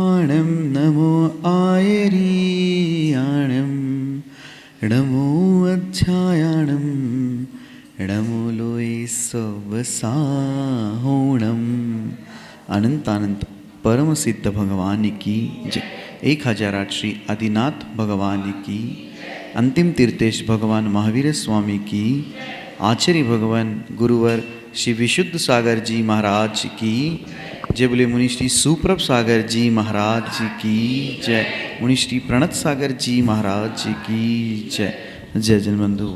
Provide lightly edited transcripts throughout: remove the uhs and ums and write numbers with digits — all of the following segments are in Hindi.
आणं नमो आयरीयाणं नमो अध्यायाणं नमो लोये सवसाहोणम्। अनंत अनंत परम सिद्ध भगवान की जय। 1008 श्री आदिनाथ भगवान की, अंतिम तीर्थेश भगवान महावीर स्वामी की, आचार्य भगवान गुरुवर श्री विशुद्ध सागर जी महाराज की जय। बोले मुनि श्री सुप्रभ सागर जी महाराज की जय। मुनि श्री प्रणत सागर जी महाराज की जय। जय जनबंधु,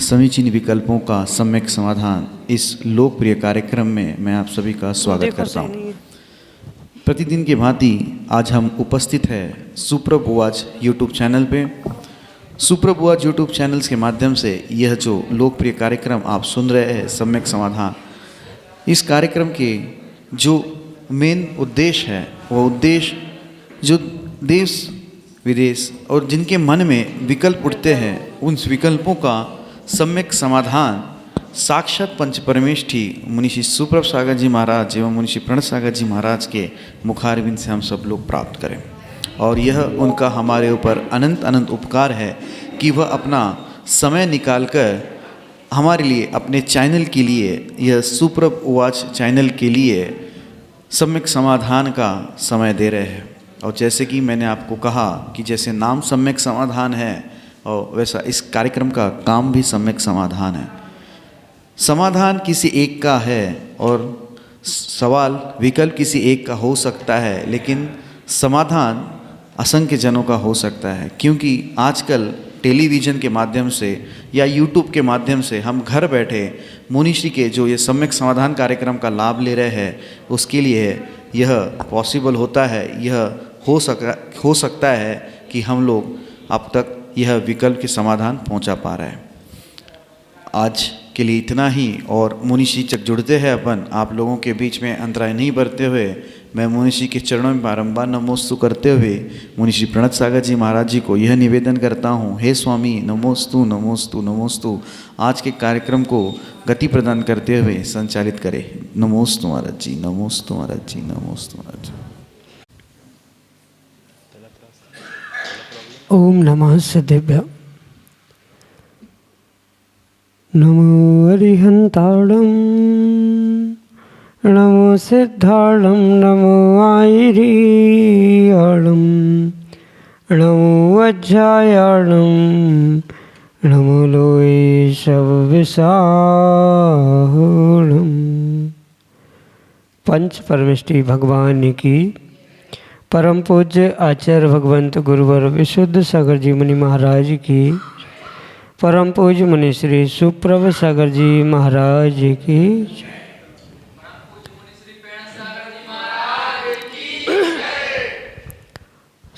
समीचीन विकल्पों का सम्यक समाधान इस लोकप्रिय कार्यक्रम में मैं आप सभी का स्वागत करता हूँ। प्रतिदिन की भांति आज हम उपस्थित हैं सुप्रभ उवाच यूट्यूब चैनल पे। सुप्रभ उवाच यूट्यूब चैनल्स के माध्यम से यह जो लोकप्रिय कार्यक्रम आप सुन रहे हैं सम्यक समाधान, इस कार्यक्रम के जो मेन उद्देश्य है वो उद्देश्य जो देश विदेश और जिनके मन में विकल्प उठते हैं उन विकल्पों का सम्यक समाधान साक्षात पंच परमेष्ठी मुनि श्री सुप्रभ सागर जी महाराज एवं मुनि श्री प्रणत सागर जी महाराज के मुखारविंद से हम सब लोग प्राप्त करें। और यह उनका हमारे ऊपर अनंत अनंत उपकार है कि वह अपना समय निकालकर हमारे लिए, अपने चैनल के लिए, यह सुप्रभ उवाच चैनल के लिए सम्यक समाधान का समय दे रहे हैं। और जैसे कि मैंने आपको कहा कि जैसे नाम सम्यक समाधान है और वैसा इस कार्यक्रम का काम भी सम्यक समाधान है। समाधान किसी एक का है और सवाल विकल्प किसी एक का हो सकता है, लेकिन समाधान असंख्य जनों का हो सकता है। क्योंकि आजकल टेलीविज़न के माध्यम से या यूट्यूब के माध्यम से हम घर बैठे मुनिश्री के जो ये सम्यक समाधान कार्यक्रम का लाभ ले रहे हैं, उसके लिए यह पॉसिबल होता है, यह हो सकता है कि हम लोग अब तक यह विकल्प के समाधान पहुंचा पा रहे हैं। आज के लिए इतना ही। और मुनिश्री तक जुड़ते हैं अपन, आप लोगों के बीच में अंतराय नहीं बरते हुए मैं मुनिश्री के चरणों में बारंबार नमोस्तु करते हुए मुनिश्री प्रणत सागर जी महाराज जी को यह निवेदन करता हूँ, हे स्वामी नमोस्तु नमोस्तु नमोस्तु, आज के कार्यक्रम को गति प्रदान करते हुए संचालित करें। नमोस्तु महाराज जी, नमोस्तु महाराज जी, नमोस्तु महाराज जी। ओम नमः सिद्धेभ्य। नमो अरिहंताणं नमो सिद्धाणं नमो आयरीयाणं नमो अध्यायाणं नमो लोये सवसाहोणम्। पंच परमेष्ठी भगवान की, परम पूज्य आचार्य भगवंत गुरुवर विशुद्ध सागर जी मुनि महाराज की, परम पूज्य मुनि श्री सुप्रभ सागर जी महाराज की।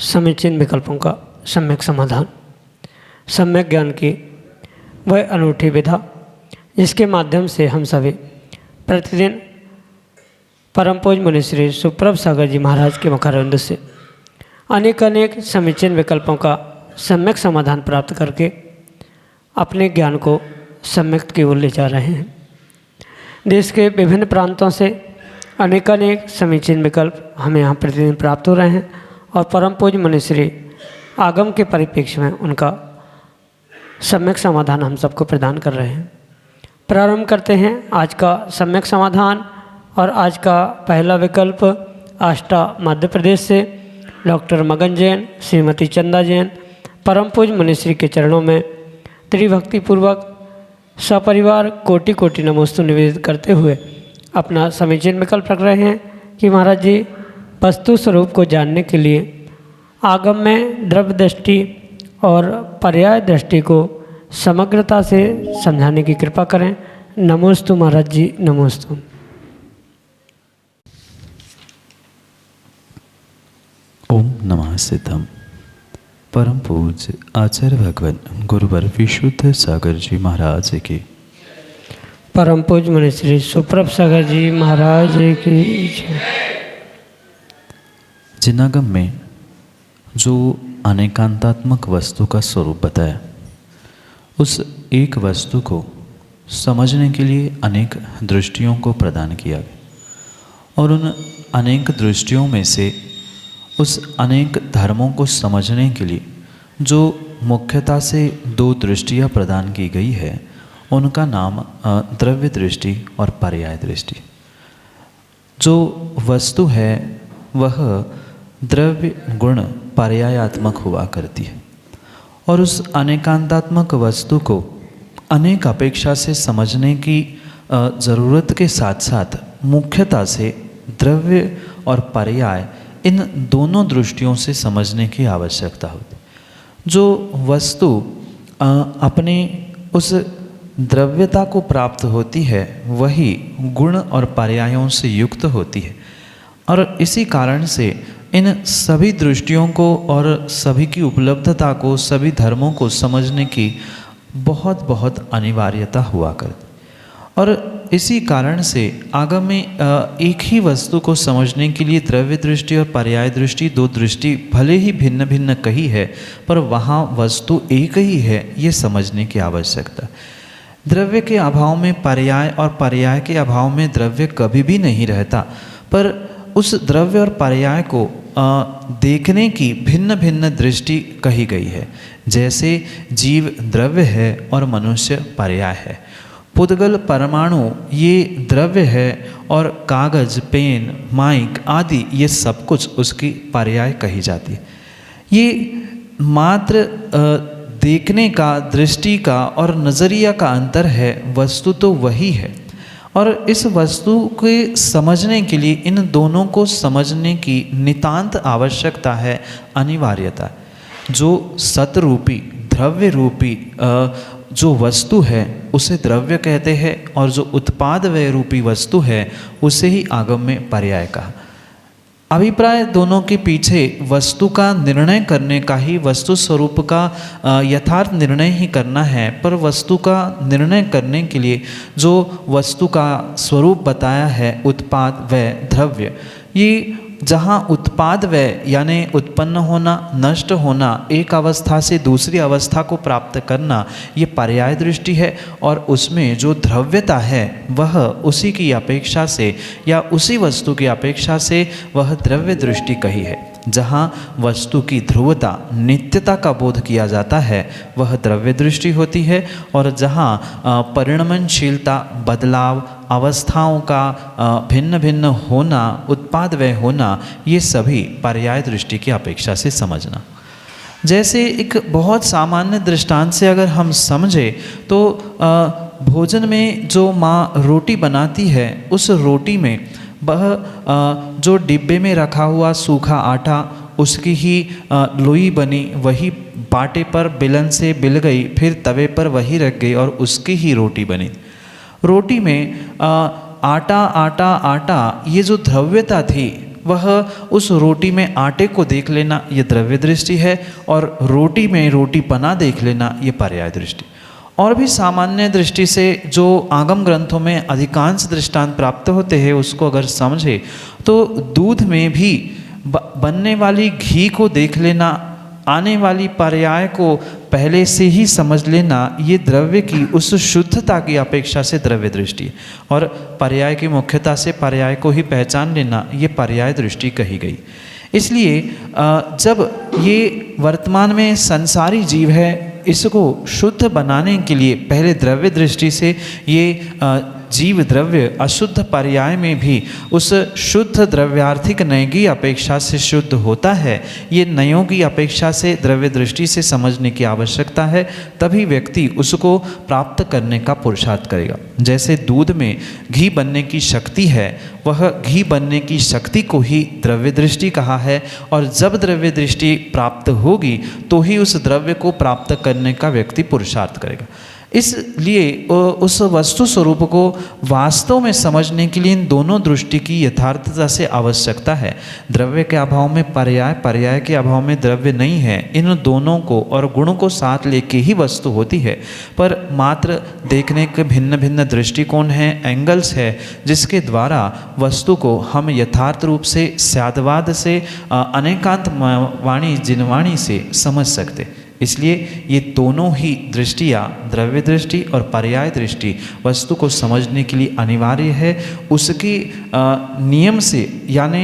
समीचीन विकल्पों का सम्यक समाधान, सम्यक ज्ञान की वह अनूठी विधा जिसके माध्यम से हम सभी प्रतिदिन परम पूज्य मुनि श्री सुप्रभ सागर जी महाराज के मुखारविंद से अनेक समीचीन विकल्पों का सम्यक समाधान प्राप्त करके अपने ज्ञान को सम्यक की ओर ले जा रहे हैं। देश के विभिन्न प्रांतों से अनेक समीचीन विकल्प हमें यहाँ प्रतिदिन प्राप्त हो रहे हैं और परम पूज्य मुनिश्री आगम के परिप्रेक्ष्य में उनका सम्यक समाधान हम सबको प्रदान कर रहे हैं। प्रारंभ करते हैं आज का सम्यक समाधान। और आज का पहला विकल्प आष्टा मध्य प्रदेश से डॉक्टर मगन जैन, श्रीमती चंदा जैन परम पूज्य मुनिश्री के चरणों में त्रिभक्तिपूर्वक सपरिवार कोटि कोटि नमोस्तु निवेदित करते हुए अपना समीचीन विकल्प रख रहे हैं कि महाराज जी वस्तु स्वरूप को जानने के लिए आगम में द्रव्य दृष्टि और पर्याय दृष्टि को समग्रता से समझाने की कृपा करें। नमोस्तु महाराज जी, नमोस्तु। ओम नमः सिद्धम। परम पूज्य आचार्य भगवान गुरुवर विशुद्ध सागर जी महाराज की, परम पूज्य मुनि श्री सुप्रभ सागर जी महाराज की। जिनागम में जो अनेकांतात्मक वस्तु का स्वरूप बताया, उस एक वस्तु को समझने के लिए अनेक दृष्टियों को प्रदान किया गया और उन अनेक दृष्टियों में से उस अनेक धर्मों को समझने के लिए जो मुख्यतः से दो दृष्टियाँ प्रदान की गई है, उनका नाम द्रव्य दृष्टि और पर्याय दृष्टि। जो वस्तु है वह द्रव्य गुण पर्यायात्मक हुआ करती है, और उस अनेकांतात्मक वस्तु को अनेक अपेक्षा से समझने की ज़रूरत के साथ साथ मुख्यतः से द्रव्य और पर्याय इन दोनों दृष्टियों से समझने की आवश्यकता होती है। जो वस्तु अपने उस द्रव्यता को प्राप्त होती है वही गुण और पर्यायों से युक्त होती है, और इसी कारण से इन सभी दृष्टियों को और सभी की उपलब्धता को, सभी धर्मों को समझने की बहुत बहुत अनिवार्यता हुआ करती। और इसी कारण से आगम में एक ही वस्तु को समझने के लिए द्रव्य दृष्टि और पर्याय दृष्टि, दो दृष्टि भले ही भिन्न भिन्न कही है, पर वहाँ वस्तु एक ही है, ये समझने की आवश्यकता। द्रव्य के अभाव में पर्याय और पर्याय के अभाव में द्रव्य कभी भी नहीं रहता, पर उस द्रव्य और पर्याय को देखने की भिन्न भिन्न दृष्टि कही गई है। जैसे जीव द्रव्य है और मनुष्य पर्याय है, पुद्गल परमाणु ये द्रव्य है, और कागज, पेन, माइक आदि ये सब कुछ उसकी पर्याय कही जाती है। ये मात्र देखने का, दृष्टि का और नज़रिया का अंतर है, वस्तु तो वही है। और इस वस्तु के समझने के लिए इन दोनों को समझने की नितांत आवश्यकता है, अनिवार्यता। जो सतरूपी द्रव्य रूपी जो वस्तु है उसे द्रव्य कहते हैं, और जो उत्पाद व्यय रूपी वस्तु है उसे ही आगम में पर्याय कहा। अभिप्राय दोनों के पीछे वस्तु का निर्णय करने का ही, वस्तु स्वरूप का यथार्थ निर्णय ही करना है, पर वस्तु का निर्णय करने के लिए जो वस्तु का स्वरूप बताया है, उत्पाद व्यय द्रव्य, ये जहाँ उत्पाद व्यय यानी उत्पन्न होना, नष्ट होना, एक अवस्था से दूसरी अवस्था को प्राप्त करना, ये पर्याय दृष्टि है। और उसमें जो द्रव्यता है वह उसी की अपेक्षा से या उसी वस्तु की अपेक्षा से वह द्रव्य दृष्टि कही है। जहाँ वस्तु की ध्रुवता, नित्यता का बोध किया जाता है वह द्रव्य दृष्टि होती है, और जहाँ परिणमनशीलता, बदलाव, अवस्थाओं का भिन्न भिन्न होना, उत्पाद व्यय होना, ये सभी पर्याय दृष्टि की अपेक्षा से समझना। जैसे एक बहुत सामान्य दृष्टांत से अगर हम समझें तो भोजन में जो माँ रोटी बनाती है, उस रोटी में वह जो डिब्बे में रखा हुआ सूखा आटा, उसकी ही लोई बनी, वही बाटे पर बेलन से बिल गई, फिर तवे पर वही रख गई और उसकी ही रोटी बनी। रोटी में आटा आटा आटा, ये जो द्रव्यता थी वह उस रोटी में आटे को देख लेना ये द्रव्य दृष्टि है, और रोटी में रोटीपना देख लेना ये पर्याय दृष्टि। और भी सामान्य दृष्टि से जो आगम ग्रंथों में अधिकांश दृष्टांत प्राप्त होते हैं उसको अगर समझे तो दूध में भी बनने वाली घी को देख लेना, आने वाली पर्याय को पहले से ही समझ लेना, ये द्रव्य की उस शुद्धता की अपेक्षा से द्रव्य दृष्टि, और पर्याय की मुख्यता से पर्याय को ही पहचान लेना, ये पर्याय दृष्टि कही गई। इसलिए जब ये वर्तमान में संसारी जीव है, इसको शुद्ध बनाने के लिए पहले द्रव्य दृष्टि से ये जीव द्रव्य अशुद्ध पर्याय में भी उस शुद्ध द्रव्यार्थिक नय की अपेक्षा से शुद्ध होता है, ये नयों की अपेक्षा से द्रव्य दृष्टि से समझने की आवश्यकता है, तभी व्यक्ति उसको प्राप्त करने का पुरुषार्थ करेगा। जैसे दूध में घी बनने की शक्ति है, वह घी बनने की शक्ति को ही द्रव्य दृष्टि कहा है, और जब द्रव्य दृष्टि प्राप्त होगी तो ही उस द्रव्य को प्राप्त करने का व्यक्ति पुरुषार्थ करेगा। इसलिए उस वस्तु स्वरूप को वास्तव में समझने के लिए इन दोनों दृष्टि की यथार्थता से आवश्यकता है। द्रव्य के अभाव में पर्याय, पर्याय के अभाव में द्रव्य नहीं है। इन दोनों को और गुणों को साथ लेके ही वस्तु होती है, पर मात्र देखने के भिन्न भिन्न दृष्टिकोण हैं, एंगल्स है, जिसके द्वारा वस्तु को हम यथार्थ रूप से स्यादवाद से अनेकांत वाणी जिनवाणी से समझ सकते। इसलिए ये दोनों ही दृष्टियाँ, द्रव्य दृष्टि और पर्याय दृष्टि, वस्तु को समझने के लिए अनिवार्य है। उसके नियम से यानी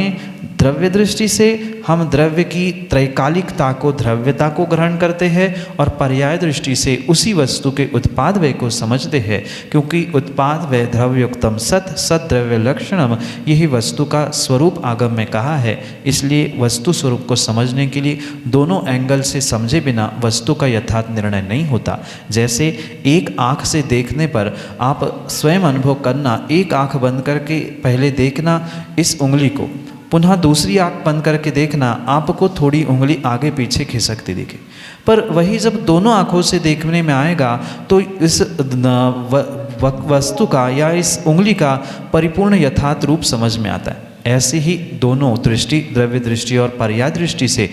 द्रव्य दृष्टि से हम द्रव्य की त्रैकालिकता को, द्रव्यता को ग्रहण करते हैं और पर्याय दृष्टि से उसी वस्तु के उत्पाद व्यय को समझते हैं, क्योंकि उत्पाद व्यय द्रव्योक्तम सत सत द्रव्य लक्षणम, यही वस्तु का स्वरूप आगम में कहा है। इसलिए वस्तु स्वरूप को समझने के लिए दोनों एंगल से समझे बिना वस्तु का यथार्थ निर्णय नहीं होता। जैसे एक आँख से देखने पर आप स्वयं अनुभव करना, एक आँख बंद करके पहले देखना इस उंगली को, पुनः दूसरी आँख बंद करके देखना, आपको थोड़ी उंगली आगे पीछे खिसकती दिखे। पर वही जब दोनों आँखों से देखने में आएगा तो इस वस्तु का या इस उंगली का परिपूर्ण यथार्थ रूप समझ में आता है। ऐसे ही दोनों दृष्टि, द्रव्य दृष्टि और पर्याय दृष्टि से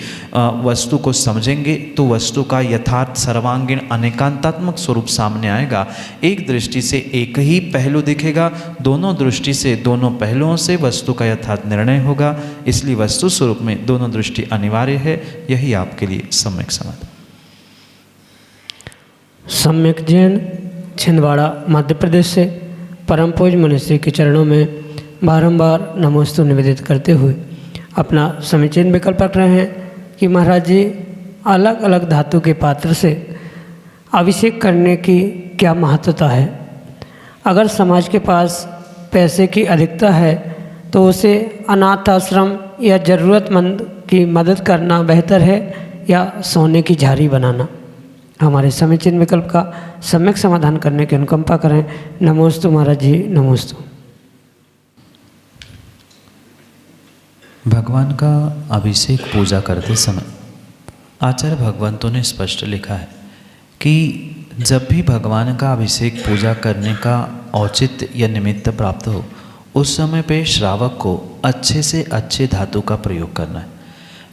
वस्तु को समझेंगे तो वस्तु का यथार्थ सर्वांगीण अनेकांतात्मक स्वरूप सामने आएगा। एक दृष्टि से एक ही पहलू दिखेगा, दोनों दृष्टि से दोनों पहलुओं से वस्तु का यथार्थ निर्णय होगा। इसलिए वस्तु स्वरूप में दोनों दृष्टि अनिवार्य है। यही आपके लिए सम्यक समाधान। सम्यक जैन, छिंदवाड़ा, मध्य प्रदेश से परम पूज्य मनुष्य के चरणों में बारंबार नमोस्तु निवेदित करते हुए अपना समीचीन विकल्प रख रहे हैं कि महाराज जी, अलग अलग धातु के पात्र से अभिषेक करने की क्या महत्वता है? अगर समाज के पास पैसे की अधिकता है तो उसे अनाथ आश्रम या ज़रूरतमंद की मदद करना बेहतर है या सोने की झाड़ी बनाना? हमारे समीचीन विकल्प का सम्यक समाधान करने की अनुकंपा करें। नमोस्तु महाराज जी, नमोस्तु। भगवान का अभिषेक पूजा करते समय आचार्य भगवंतों ने स्पष्ट लिखा है कि जब भी भगवान का अभिषेक पूजा करने का औचित्य या निमित्त प्राप्त हो, उस समय पे श्रावक को अच्छे से अच्छे धातु का प्रयोग करना है।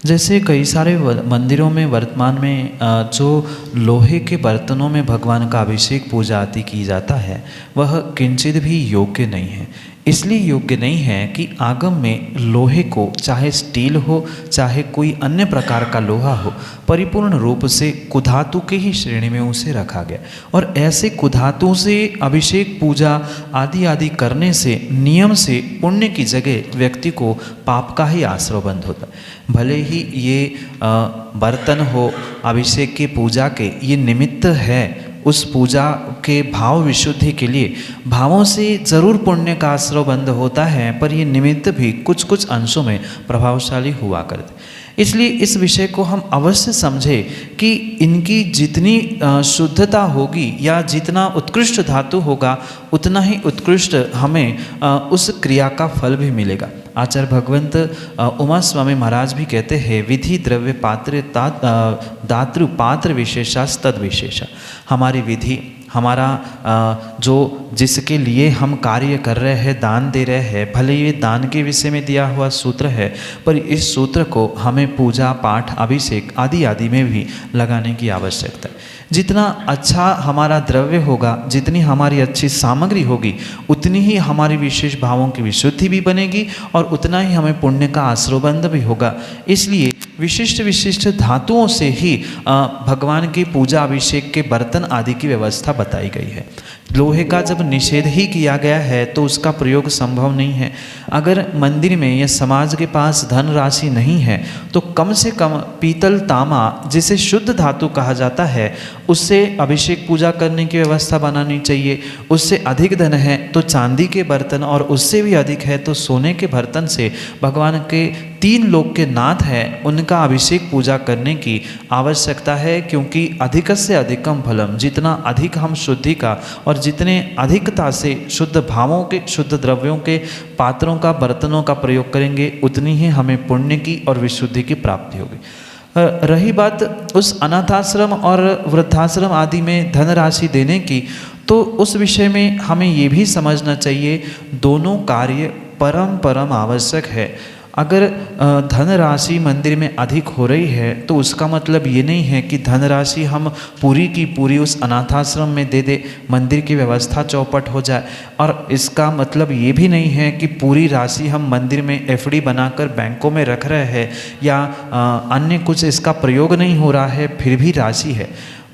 जैसे कई सारे मंदिरों में वर्तमान में जो लोहे के बर्तनों में भगवान का अभिषेक पूजा आदि की जाता है, वह किंचित भी योग्य नहीं है। इसलिए योग्य नहीं है कि आगम में लोहे को, चाहे स्टील हो चाहे कोई अन्य प्रकार का लोहा हो, परिपूर्ण रूप से कुधातु के ही श्रेणी में उसे रखा गया। और ऐसे कुधातु से अभिषेक पूजा आदि आदि करने से नियम से पुण्य की जगह व्यक्ति को पाप का ही आश्रय बंद होता है। भले ही ये बर्तन हो अभिषेक की पूजा के, ये निमित्त है उस पूजा के भाव विशुद्धि के लिए, भावों से जरूर पुण्य का आश्रय बंद होता है, पर ये निमित्त भी कुछ कुछ अंशों में प्रभावशाली हुआ करते। इसलिए इस विषय को हम अवश्य समझें कि इनकी जितनी शुद्धता होगी या जितना उत्कृष्ट धातु होगा, उतना ही उत्कृष्ट हमें उस क्रिया का फल भी मिलेगा। आचार्य भगवंत उमा स्वामी महाराज भी कहते हैं, विधि द्रव्य पात्र दातृ पात्र विशेषास तद विशेषा। हमारी विधि, हमारा जो जिसके लिए हम कार्य कर रहे हैं, दान दे रहे हैं, भले ये दान के विषय में दिया हुआ सूत्र है, पर इस सूत्र को हमें पूजा पाठ अभिषेक आदि आदि में भी लगाने की आवश्यकता है। जितना अच्छा हमारा द्रव्य होगा, जितनी हमारी अच्छी सामग्री होगी, उतनी ही हमारी विशेष भावों की विशुद्धि भी बनेगी और उतना ही हमें पुण्य का आश्रयबंध भी होगा। इसलिए विशिष्ट विशिष्ट धातुओं से ही भगवान की पूजा अभिषेक के बर्तन आदि की व्यवस्था बताई गई है। लोहे का जब निषेध ही किया गया है तो उसका प्रयोग संभव नहीं है। अगर मंदिर में या समाज के पास धन राशि नहीं है तो कम से कम पीतल तांबा, जिसे शुद्ध धातु कहा जाता है, उससे अभिषेक पूजा करने की व्यवस्था बनानी चाहिए। उससे अधिक धन है तो चांदी के बर्तन, और उससे भी अधिक है तो सोने के बर्तन से भगवान के 3 लोक के नाथ हैं, उनका अभिषेक पूजा करने की आवश्यकता है। क्योंकि अधिकस्य अधिकम फलम, जितना अधिक हम शुद्धि का और जितने अधिकता से शुद्ध भावों के, शुद्ध द्रव्यों के पात्रों का, बर्तनों का प्रयोग करेंगे, उतनी ही हमें पुण्य की और विशुद्धि की प्राप्ति होगी। रही बात उस अनाथाश्रम और वृद्धाश्रम आदि में धनराशि देने की, तो उस विषय में हमें ये भी समझना चाहिए, दोनों कार्य परम आवश्यक है। अगर धनराशि मंदिर में अधिक हो रही है तो उसका मतलब ये नहीं है कि धनराशि हम पूरी की पूरी उस अनाथाश्रम में दे दे, मंदिर की व्यवस्था चौपट हो जाए। और इसका मतलब ये भी नहीं है कि पूरी राशि हम मंदिर में एफडी बनाकर बैंकों में रख रहे हैं या अन्य कुछ इसका प्रयोग नहीं हो रहा है, फिर भी राशि है।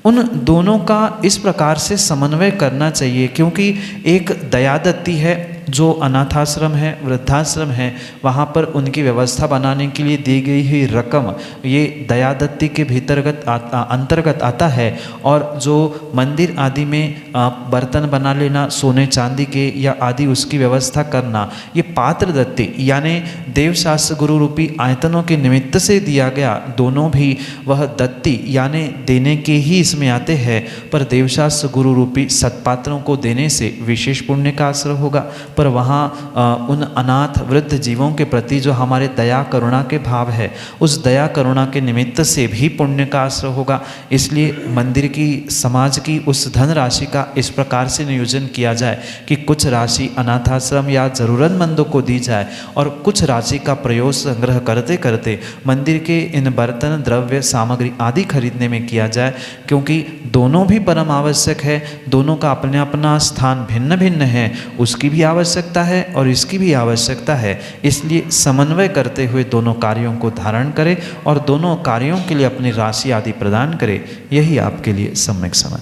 उन दोनों का इस प्रकार से समन्वय करना चाहिए, क्योंकि एक दयादत्ती है जो अनाथाश्रम है, वृद्धाश्रम है, वहाँ पर उनकी व्यवस्था बनाने के लिए दी गई हुई रकम ये दयादत्ती के अंतर्गत आता है। और जो मंदिर आदि में बर्तन बना लेना सोने चांदी के या आदि उसकी व्यवस्था करना, ये पात्र दत्ती यानी देवशास्त्र गुरु रूपी आयतनों के निमित्त से दिया गया, दोनों भी वह दत्ती यानी देने के ही इसमें आते हैं। पर देवशास्त्र गुरु रूपी सत्पात्रों को देने से विशेष पुण्य का आश्रय होगा। पर वहाँ उन अनाथ वृद्ध जीवों के प्रति जो हमारे दया करुणा के भाव है, उस दया करुणा के निमित्त से भी पुण्य का आश्रय होगा। इसलिए मंदिर की समाज की उस धन राशि का इस प्रकार से नियोजन किया जाए कि कुछ राशि अनाथाश्रम या ज़रूरतमंदों को दी जाए और कुछ राशि का प्रयोग संग्रह करते करते मंदिर के इन बर्तन द्रव्य सामग्री आदि खरीदने में किया जाए, क्योंकि दोनों भी परम आवश्यक है। दोनों का अपने अपना स्थान भिन्न भिन्न है, उसकी भी आवश्यकता है और इसकी भी आवश्यकता है। इसलिए समन्वय करते हुए दोनों कार्यों को धारण करें और दोनों कार्यों के लिए अपनी राशि आदि प्रदान करें। यही आपके लिए सम्यक समझ।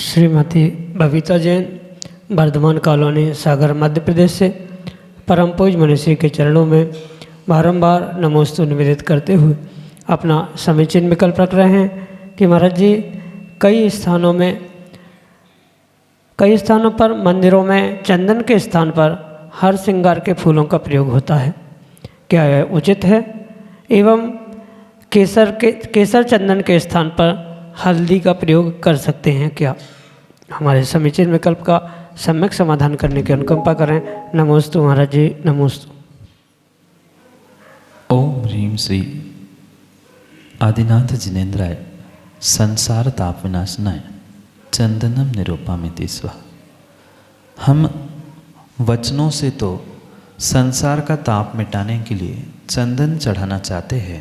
श्रीमती बबीता जैन, वर्धमान कॉलोनी, सागर, मध्य प्रदेश से परम पूज्य मनीषी के चरणों में बारंबार नमोस्तु निवेदित करते हुए अपना समीचीन विकल्प रख रहे हैं कि महाराज जी कई स्थानों पर मंदिरों में चंदन के स्थान पर हर श्रृंगार के फूलों का प्रयोग होता है, क्या यह उचित है? एवं केसर चंदन के स्थान पर हल्दी का प्रयोग कर सकते हैं क्या? हमारे समीचीन विकल्प का सम्यक समाधान करने की अनुकंपा करें। नमोस्तु महाराज जी, नमोस्तु। ओम ह्रीं श्री आदिनाथ जिनेन्द्राय संसार ताप विनाशनाय चंदनम निरूपामिति स्वाहा। हम वचनों से तो संसार का ताप मिटाने के लिए चंदन चढ़ाना चाहते हैं,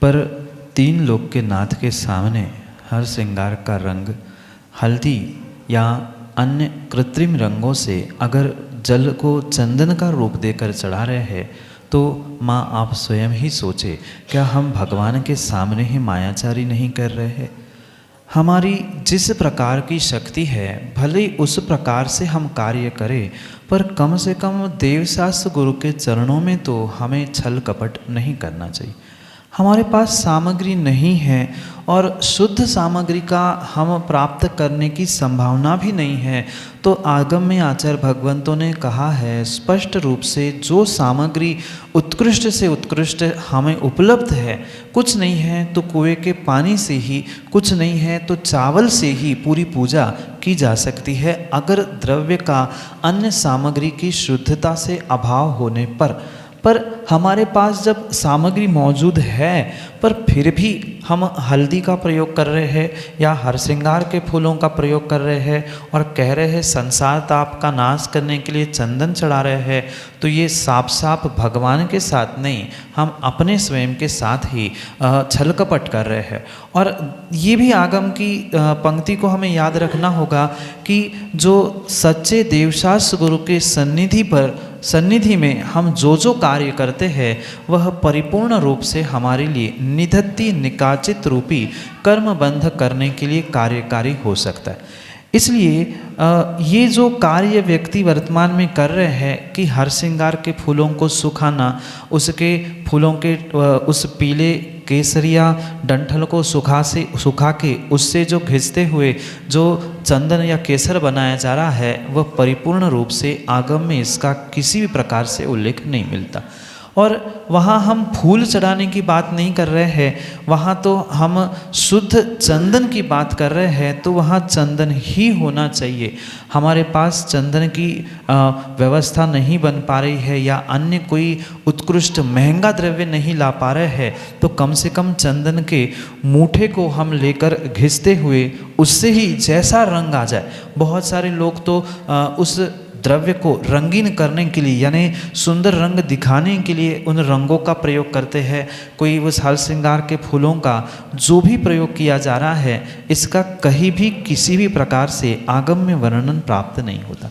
पर तीन लोक के नाथ के सामने हर श्रृंगार का रंग हल्दी या अन्य कृत्रिम रंगों से अगर जल को चंदन का रूप देकर चढ़ा रहे हैं, तो माँ आप स्वयं ही सोचे, क्या हम भगवान के सामने ही मायाचारी नहीं कर रहे हैं? हमारी जिस प्रकार की शक्ति है भले ही उस प्रकार से हम कार्य करें, पर कम से कम देवशास्त्र गुरु के चरणों में तो हमें छल कपट नहीं करना चाहिए। हमारे पास सामग्री नहीं है और शुद्ध सामग्री का हम प्राप्त करने की संभावना भी नहीं है, तो आगम में आचार्य भगवंतों ने कहा है स्पष्ट रूप से, जो सामग्री उत्कृष्ट से उत्कृष्ट हमें उपलब्ध है, कुछ नहीं है तो कुएं के पानी से ही, कुछ नहीं है तो चावल से ही पूरी पूजा की जा सकती है, अगर द्रव्य का अन्य सामग्री की शुद्धता से अभाव होने पर हमारे पास जब सामग्री मौजूद है पर फिर भी हम हल्दी का प्रयोग कर रहे हैं या हर श्रृंगार के फूलों का प्रयोग कर रहे हैं और कह रहे हैं संसार ताप का नाश करने के लिए चंदन चढ़ा रहे हैं, तो ये साफ साफ भगवान के साथ नहीं, हम अपने स्वयं के साथ ही छल कपट कर रहे हैं। और ये भी आगम की पंक्ति को हमें याद रखना होगा कि जो सच्चे देवशास्त्र गुरु के सन्निधि में हम जो कार्य करते हैं वह परिपूर्ण रूप से हमारे लिए निधत्ति निकाचित रूपी कर्म बंध करने के लिए कार्यकारी हो सकता है। इसलिए ये जो कार्य व्यक्ति वर्तमान में कर रहे हैं कि हर श्रृंगार के फूलों को सुखाना, उसके फूलों के उस पीले केसरिया डंठल को सुखा के उससे जो घिसते हुए जो चंदन या केसर बनाया जा रहा है, वह परिपूर्ण रूप से आगम में इसका किसी भी प्रकार से उल्लेख नहीं मिलता। और वहाँ हम फूल चढ़ाने की बात नहीं कर रहे हैं, वहाँ तो हम शुद्ध चंदन की बात कर रहे हैं, तो वहाँ चंदन ही होना चाहिए। हमारे पास चंदन की व्यवस्था नहीं बन पा रही है या अन्य कोई उत्कृष्ट महंगा द्रव्य नहीं ला पा रहे हैं, तो कम से कम चंदन के मूठे को हम लेकर घिसते हुए उससे ही जैसा रंग आ जाए। बहुत सारे लोग तो उस द्रव्य को रंगीन करने के लिए यानी सुंदर रंग दिखाने के लिए उन रंगों का प्रयोग करते हैं। कोई उस हर श्रृंगार के फूलों का जो भी प्रयोग किया जा रहा है, इसका कहीं भी किसी भी प्रकार से आगम में वर्णन प्राप्त नहीं होता।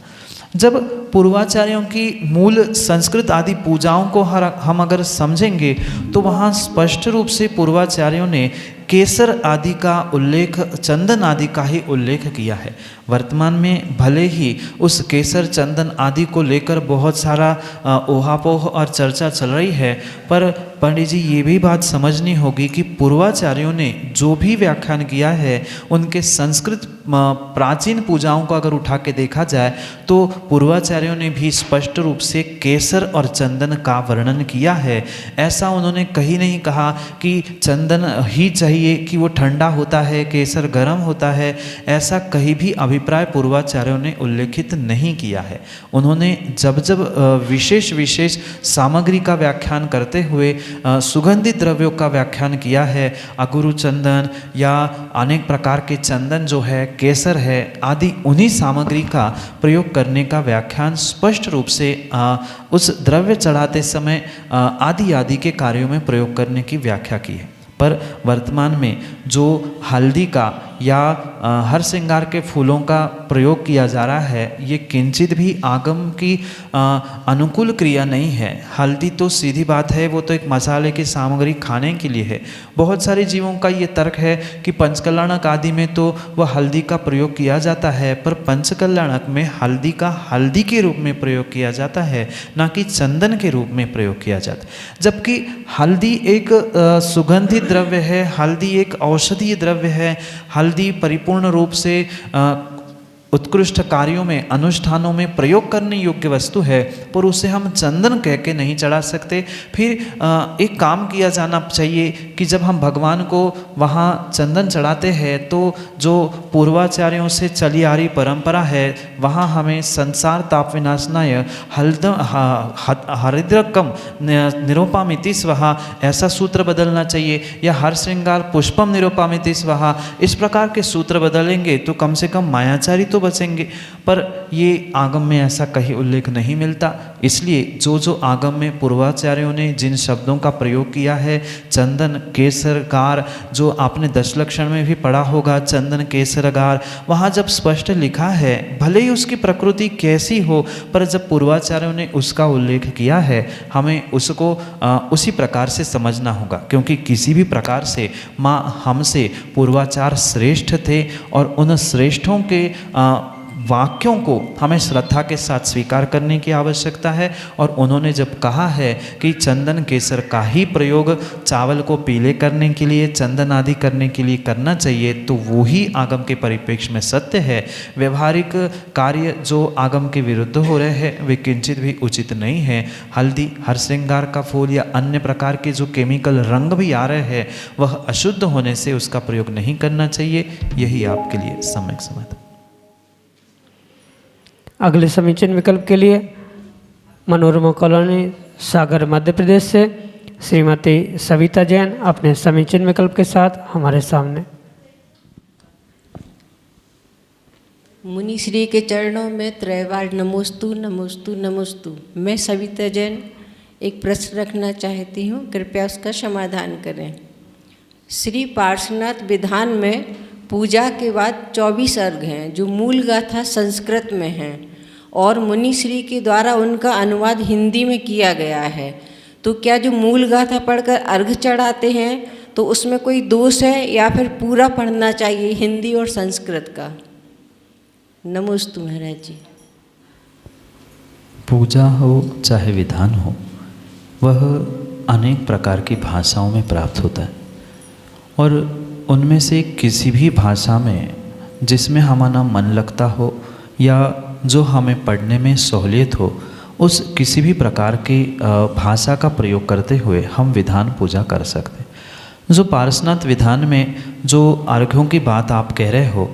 जब पूर्वाचार्यों की मूल संस्कृत आदि पूजाओं को हम अगर समझेंगे तो वहाँ स्पष्ट रूप से पूर्वाचार्यों ने केसर आदि का उल्लेख, चंदन आदि का ही उल्लेख किया है। वर्तमान में भले ही उस केसर चंदन आदि को लेकर बहुत सारा ओहापोह और चर्चा चल रही है, पर पंडित जी ये भी बात समझनी होगी कि पूर्वाचार्यों ने जो भी व्याख्यान किया है, उनके संस्कृत प्राचीन पूजाओं को अगर उठा के देखा जाए तो पूर्वाचार्यों ने भी स्पष्ट रूप से केसर और चंदन का वर्णन किया है। ऐसा उन्होंने कहीं नहीं कहा कि चंदन ही चाहिए कि वो ठंडा होता है, केसर गर्म होता है, ऐसा कहीं भी अभिप्राय पूर्वाचार्यों ने उल्लेखित नहीं किया है। उन्होंने जब जब विशेष विशेष सामग्री का व्याख्यान करते हुए सुगंधित द्रव्यों का व्याख्यान किया है, अगुरु चंदन या अनेक प्रकार के चंदन जो है, केसर है आदि, उन्हीं सामग्री का प्रयोग करने का व्याख्यान स्पष्ट रूप से उस द्रव्य चढ़ाते समय आदि आदि के कार्यों में प्रयोग करने की व्याख्या की है। पर वर्तमान में जो हल्दी का या हर श्रृंगार के फूलों का प्रयोग किया जा रहा है, ये किंचित भी आगम की अनुकूल क्रिया नहीं है। हल्दी तो सीधी बात है, वो तो एक मसाले की सामग्री खाने के लिए है। बहुत सारे जीवों का ये तर्क है कि पंचकल्याणक आदि में तो वह हल्दी का प्रयोग किया जाता है, पर पंचकल्याणक में हल्दी का हल्दी के रूप में प्रयोग किया जाता है, ना कि चंदन के रूप में प्रयोग किया जाता है। जबकि हल्दी एक सुगंधित द्रव्य है, हल्दी एक औषधीय द्रव्य है, हल्दी परिपूर्ण रूप से उत्कृष्ट कार्यों में, अनुष्ठानों में प्रयोग करने योग्य वस्तु है, पर उसे हम चंदन कह के नहीं चढ़ा सकते। फिर एक काम किया जाना चाहिए कि जब हम भगवान को वहाँ चंदन चढ़ाते हैं तो जो पूर्वाचार्यों से चली आ रही परंपरा है, वहाँ हमें संसार ताप विनाशनाय हरिद्रकम निरोपामिति स्वाहा ऐसा सूत्र बदलना चाहिए, या हर श्रृंगार पुष्पम निरोपामिति स्वाहा, इस प्रकार के सूत्र बदलेंगे तो कम से कम मायाचारी तो बचेंगे। पर ये आगम में ऐसा कहीं उल्लेख नहीं मिलता। इसलिए जो जो आगम में पूर्वाचार्यों ने जिन शब्दों का प्रयोग किया है, चंदन, केसर, गार, जो आपने दशलक्षण में भी पढ़ा होगा, चंदन, केसर, गार, वहाँ जब स्पष्ट लिखा है, भले ही उसकी प्रकृति कैसी हो, पर जब पूर्वाचार्यों ने उसका उल्लेख किया है, हमें उसको उसी प्रकार से समझना होगा, क्योंकि किसी भी प्रकार से माँ हमसे पूर्वाचार श्रेष्ठ थे और उन श्रेष्ठों के वाक्यों को हमें श्रद्धा के साथ स्वीकार करने की आवश्यकता है। और उन्होंने जब कहा है कि चंदन केसर का ही प्रयोग चावल को पीले करने के लिए, चंदन आदि करने के लिए करना चाहिए, तो वो ही आगम के परिप्रेक्ष्य में सत्य है। व्यवहारिक कार्य जो आगम के विरुद्ध हो रहे हैं वे किंचित भी उचित नहीं है। हल्दी, हर श्रृंगार का फूल या अन्य प्रकार के जो केमिकल रंग भी आ रहे हैं, वह अशुद्ध होने से उसका प्रयोग नहीं करना चाहिए। यही आपके लिए सम्यक समाधान। अगले समीचीन विकल्प के लिए मनोरमा कॉलोनी, सागर, मध्य प्रदेश से श्रीमती सविता जैन अपने समीचीन विकल्प के साथ हमारे सामने। मुनि श्री के चरणों में त्रैवार नमोस्तु नमोस्तु नमोस्तु। मैं सविता जैन एक प्रश्न रखना चाहती हूँ, कृपया उसका समाधान करें। श्री पार्श्वनाथ विधान में पूजा के बाद 24 अर्घ हैं जो मूल गाथा संस्कृत में हैं और मुनि श्री के द्वारा उनका अनुवाद हिंदी में किया गया है, तो क्या जो मूल गाथा पढ़कर अर्घ चढ़ाते हैं तो उसमें कोई दोष है या फिर पूरा पढ़ना चाहिए हिंदी और संस्कृत का? नमोस्तु महाराज जी। पूजा हो चाहे विधान हो, वह अनेक प्रकार की भाषाओं में प्राप्त होता है और उनमें से किसी भी भाषा में जिसमें हमारा मन लगता हो या जो हमें पढ़ने में सहूलियत हो, उस किसी भी प्रकार की भाषा का प्रयोग करते हुए हम विधान पूजा कर सकते हैं। जो पारसनाथ विधान में जो अर्घ्यों की बात आप कह रहे हो,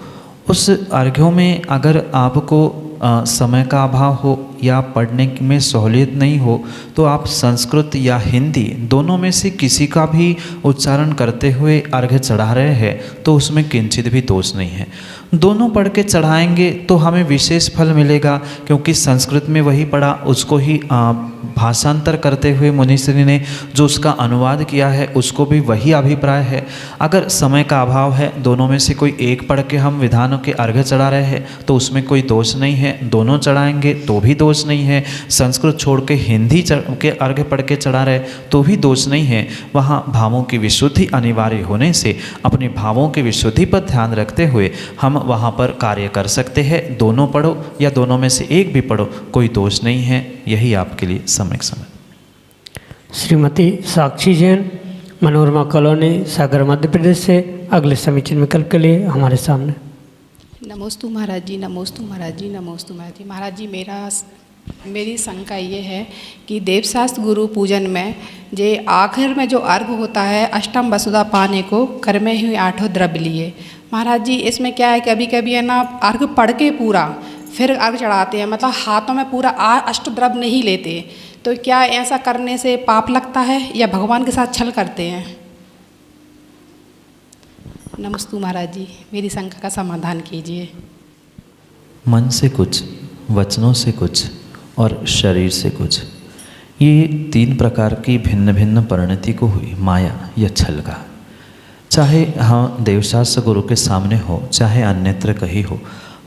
उस अर्घ्यों में अगर आपको समय का अभाव हो या पढ़ने में सहूलियत नहीं हो तो आप संस्कृत या हिंदी दोनों में से किसी का भी उच्चारण करते हुए अर्घ्य चढ़ा रहे हैं तो उसमें किंचित भी दोष नहीं है। दोनों पढ़ के चढ़ाएंगे तो हमें विशेष फल मिलेगा, क्योंकि संस्कृत में वही पढ़ा उसको ही भाषांतर करते हुए मुनिश्री ने जो उसका अनुवाद किया है उसको भी वही अभिप्राय है। अगर समय का अभाव है, दोनों में से कोई एक पढ़ के हम विधानों के अर्घ्य चढ़ा रहे हैं तो उसमें कोई दोष नहीं है, दोनों चढ़ाएंगे तो भी दोष नहीं है। संस्कृत छोड़ के हिंदी के अर्घ्य पढ़ के चढ़ा रहे तो भी दोष नहीं है। वहाँ भावों की विशुद्धि अनिवार्य होने से अपने भावों की विशुद्धि पर ध्यान रखते हुए हम वहाँ पर कार्य कर सकते हैं। दोनों पढ़ो या दोनों में से एक भी पढ़ो, कोई दोष नहीं है। यही आपके लिए सम्यक समय। श्रीमती साक्षी जैन, मनोरमा कॉलोनी, सागर, मध्य प्रदेश से अगले समीचीन विकल्प के लिए हमारे सामने। नमोस्तु महाराज जी, नमोस्तु महाराज जी, नमोस्तु महाराज जी। महाराज जी, मेरी शंका ये है कि देवशास्त्र गुरु पूजन में जे आखिर में जो अर्घ होता है अष्टम वसुधा पाने को कर में ही 8 द्रव्य लिए। महाराज जी, इसमें क्या है, कभी कभी है ना अर्घ पढ़ के पूरा फिर अर्घ चढ़ाते हैं, मतलब हाथों में पूरा 8 द्रव्य नहीं लेते, तो क्या ऐसा करने से पाप लगता है या भगवान के साथ छल करते हैं? नमस्तु महाराज जी, मेरी शंका का समाधान कीजिए। मन से कुछ, वचनों से कुछ और शरीर से कुछ, ये 3 प्रकार की भिन्न भिन्न परिणति को हुई माया या छल का। चाहे हम देवशास्त्र गुरु के सामने हो, चाहे अन्यत्र कहीं हो,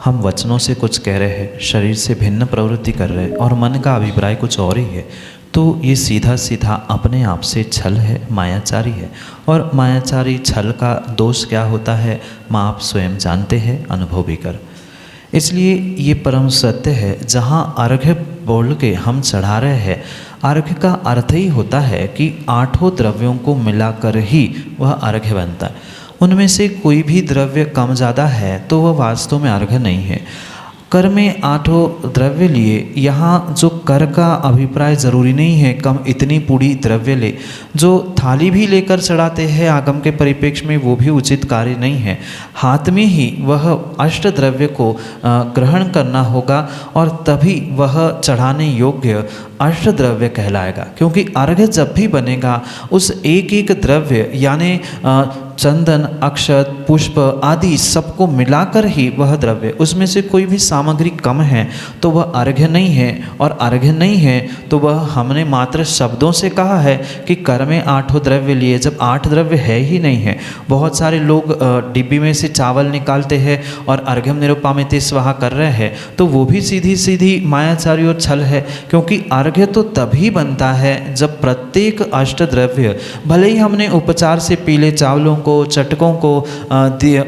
हम वचनों से कुछ कह रहे हैं, शरीर से भिन्न प्रवृत्ति कर रहे हैं और मन का अभिप्राय कुछ और ही है, तो ये सीधा सीधा अपने आप से छल है, मायाचारी है। और मायाचारी छल का दोष क्या होता है, माँ आप स्वयं जानते हैं, अनुभव भी कर। इसलिए ये परम सत्य है। जहाँ अर्घ्य बोल के हम चढ़ा रहे हैं, अर्घ्य का अर्थ ही होता है कि 8 द्रव्यों को मिलाकर ही वह अर्घ्य बनता है। उनमें से कोई भी द्रव्य कम ज़्यादा है तो वह वास्तव में अर्घ्य नहीं है। कर में 8 द्रव्य लिए, यहाँ जो कर का अभिप्राय ज़रूरी नहीं है कम इतनी पूरी द्रव्य ले। जो थाली भी लेकर चढ़ाते हैं आगम के परिप्रेक्ष्य में, वो भी उचित कार्य नहीं है। हाथ में ही वह 8 द्रव्य को ग्रहण करना होगा और तभी वह चढ़ाने योग्य 8 द्रव्य कहलाएगा। क्योंकि अर्घ्य जब भी बनेगा उस एक एक द्रव्य यानी चंदन, अक्षत, पुष्प आदि सबको मिलाकर ही वह द्रव्य, उसमें से कोई भी सामग्री कम है तो वह अर्घ्य नहीं है, और अर्घ्य नहीं है तो वह हमने मात्र शब्दों से कहा है कि कर में 8 द्रव्य लिए, जब 8 द्रव्य है ही नहीं है। बहुत सारे लोग डिब्बी में से चावल निकालते हैं और अर्घ्यम निरुपामिते स्वाहा कर रहे हैं, तो वो भी सीधी सीधी मायाचारी और छल है। क्योंकि अर्घ्य तो तभी बनता है जब प्रत्येक अष्टद्रव्य, भले ही हमने उपचार से पीले चावलों को, चटकों को,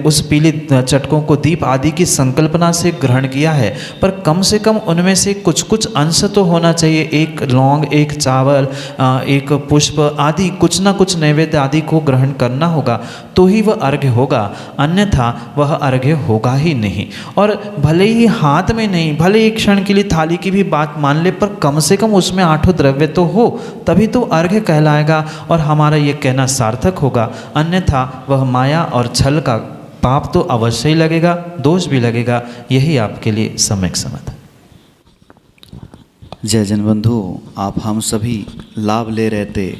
उस पीले चटकों को दीप आदि की संकल्पना से ग्रहण किया है, पर कम से कम उनमें से कुछ कुछ अंश तो होना चाहिए। एक लौंग, एक चावल, एक पुष्प आदि कुछ ना कुछ नैवेद्य आदि को ग्रहण करना होगा तो ही वह अर्घ्य होगा, अन्यथा वह अर्घ्य होगा ही नहीं। और भले ही हाथ में नहीं, भले एक क्षण के लिए थाली की भी बात मान ले, पर कम से कम उसमें 8 द्रव्य तो हो, तभी तो अर्घ्य कहलाएगा और हमारा ये कहना सार्थक होगा। अन्यथा वह माया और छल का पाप तो अवश्य ही लगेगा, दोष भी लगेगा। यही आपके लिए सम्यक समाधान। जय जन बंधु, आप हम सभी लाभ ले रहे थे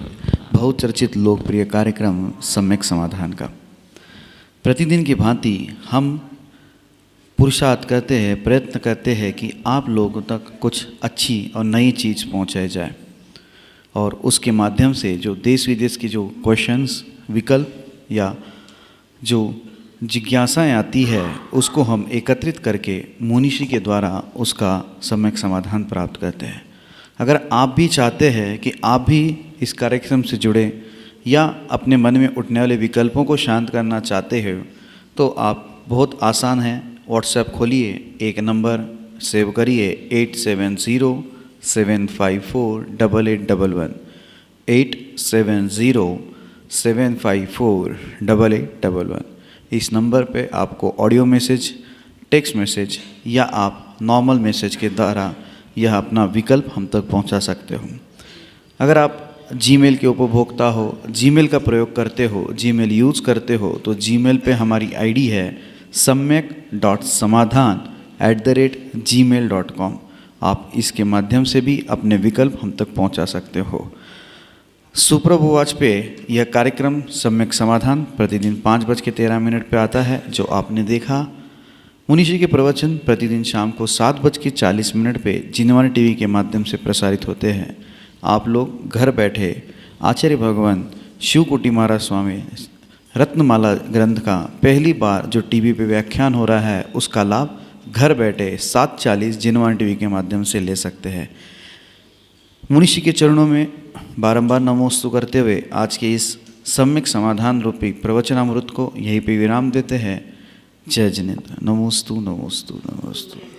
बहुचर्चित लोकप्रिय कार्यक्रम सम्यक समाधान का। प्रतिदिन की भांति हम पुरुषार्थ करते हैं, प्रयत्न करते हैं कि आप लोगों तक कुछ अच्छी और नई चीज़ पहुंचाई जाए, और उसके माध्यम से जो देश विदेश की जो क्वेश्चंस, विकल्प या जो जिज्ञासाएं आती है, उसको हम एकत्रित करके मुनिषी के द्वारा उसका सम्यक समाधान प्राप्त करते हैं। अगर आप भी चाहते हैं कि आप भी इस कार्यक्रम से जुड़े या अपने मन में उठने वाले विकल्पों को शांत करना चाहते हो, तो आप बहुत आसान है, व्हाट्सएप खोलिए, एक नंबर सेव करिए 8707548811 8707548811। इस नंबर पे आपको ऑडियो मैसेज, टेक्स्ट मैसेज या आप नॉर्मल मैसेज के द्वारा यह अपना विकल्प हम तक पहुंचा सकते हो। अगर आप जीमेल के उपभोक्ता हो, जीमेल का प्रयोग करते हो, जीमेल यूज़ करते हो, तो जीमेल पे हमारी आईडी है samyak.samadhan@gmail.com। आप इसके माध्यम से भी अपने विकल्प हम तक पहुंचा सकते हो। सुप्रभुवाच पे यह कार्यक्रम सम्यक समाधान प्रतिदिन 5:13 पे आता है। जो आपने देखा मुनिश्री के प्रवचन प्रतिदिन शाम को 7:40 पे जिनवाणी टीवी के माध्यम से प्रसारित होते हैं। आप लोग घर बैठे आचार्य भगवान शिवकुटी महाराज स्वामी रत्नमाला ग्रंथ का पहली बार जो टीवी पे व्याख्यान हो रहा है उसका लाभ घर बैठे 7:40 जिनवाणी टीवी के माध्यम से ले सकते हैं। मुनिश्री के चरणों में बारंबार नमोस्तु करते हुए आज के इस सम्यक समाधान रूपी प्रवचनामृत को यहीं पे विराम देते हैं। जय जिनेन्द्र। नमोस्तु नमोस्तु नमोस्तु।